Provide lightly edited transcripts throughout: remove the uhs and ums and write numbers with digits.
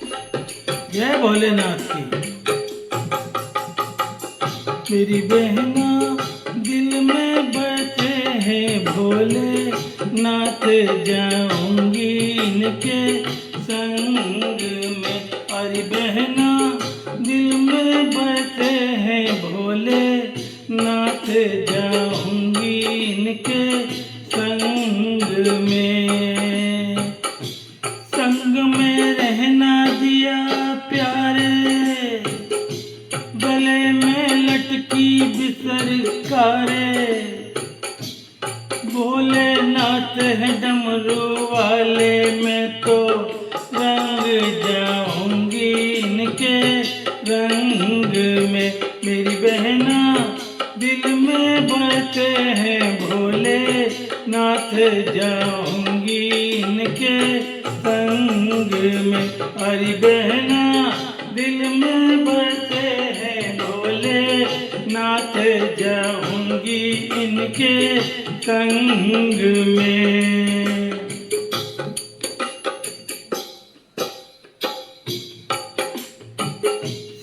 जय भोलेनाथ की। मेरी बहना दिल में बसे हैं भोले नाथ, जाऊंगी इनके संग में। अरे बहना दिल में बसे हैं भोले नाथ, जाऊंगी इनके संग में। संग में रहना दिया प्यारे, गले में लटकी बिसर कारे। भोलेनाथ है डमरू वाले, मैं तो रंग जाऊंगी इनके रंग में। मेरी बहना दिल में बसे हैं भोले नाथ, जाऊंगी इनके संग में। अरे बहना दिल में बसे हैं भोले नाथ, जाऊंगी इनके संग में।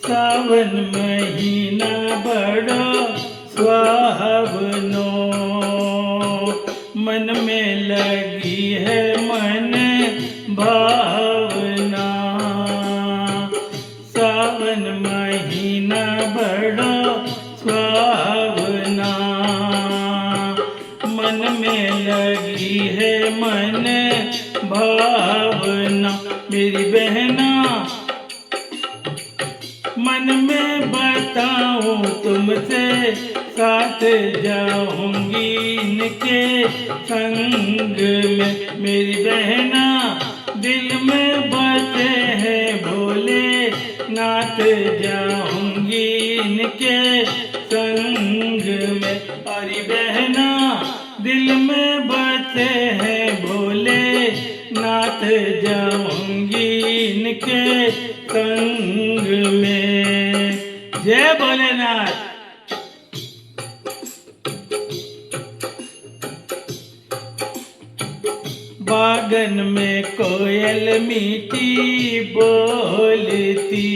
सावन महीना बड़ा सुहावनो, मन में लगी है मन भावना। सावन महीना बड़ा सुहावना, मन में लगी है मन भावना। मेरी बहना मन में बताऊं तुमसे, साथ जाऊंगी इनके संग में। मेरी बहना दिल में बसे हैं भोले नाथ, जाऊंगी इनके संग में। अरे बहना दिल में बसे हैं भोले नाथ, जाऊंगी इनके संग में। जय भोलेनाथ। बागन में कोयल मीठी बोलती,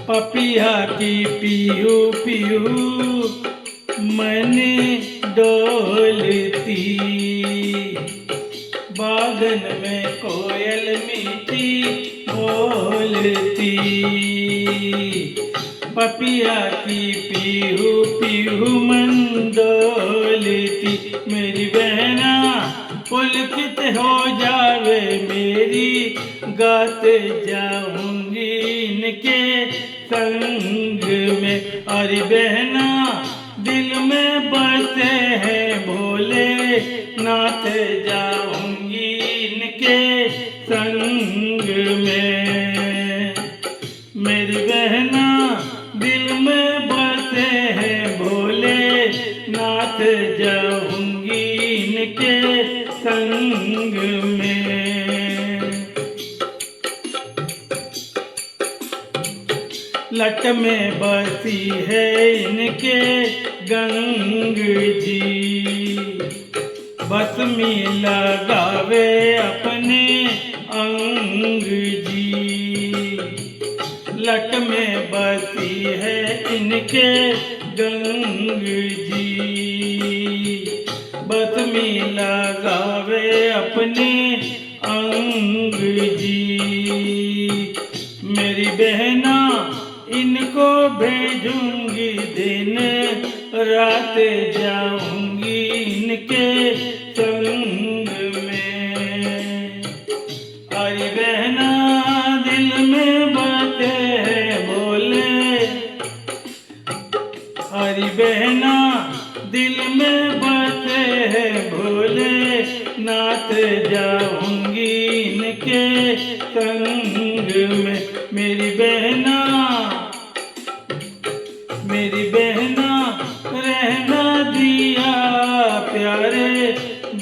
पपिया की पीहू पीहू मन डोलती। बागन में कोयल मीठी बोलती, पपिया की पीहू पीहू मन डोलती। मेरी बहना पुलकित हो जावे मेरी, गाते जाऊंगी इनके संग में। अरे बहना दिल में बसे हैं भोले नाथ, जाऊंगी इनके संग में। मेरी बहना दिल में बसे हैं भोले नाथ, जाऊंगी इनके संग में। लट में बसी है इनके गंग जी, बस में लगावे अपने अंग जी। लट में बसी है इनके गंग जी, बस में लगावे अपने अंग जी। मेरी बहना इनको भेजूंगी दिन रात, जाऊंगी इनके संग में। अरे बहना दिल में बसे हैं भोले, अरे बहना दिल में बसे हैं भोले नाथ, जाऊंगी इनके संग में। मेरी बहना रहना दिया प्यारे,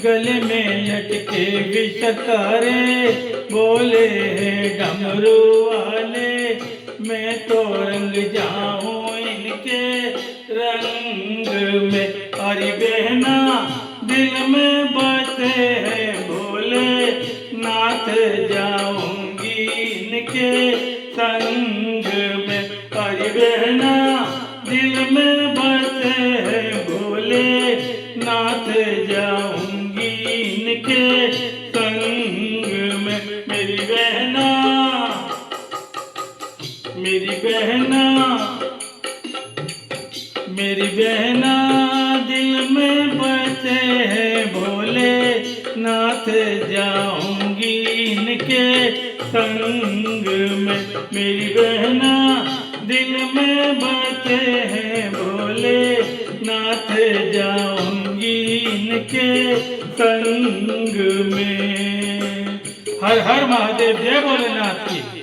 गले में लटके विषकारे। बोले हैं डमरू वाले, मैं तो रंग जाऊं इनके रंग में। अरे बहना दिल में बसे हैं भोले नाथ, नाथ जाऊंगी इनके संग में। अरे बहना दिल में बसे है भोले नाथ जाऊंगी इनके संग में। मेरी बहना मेरी बहना मेरी बहना दिल में बसे है भोले नाथ जाऊंगी इनके संग में। मेरी बहना दिल में बसे है भोले नाथ जाऊंगी इनके संग में। हर हर महादेव, जय भोलेनाथ की।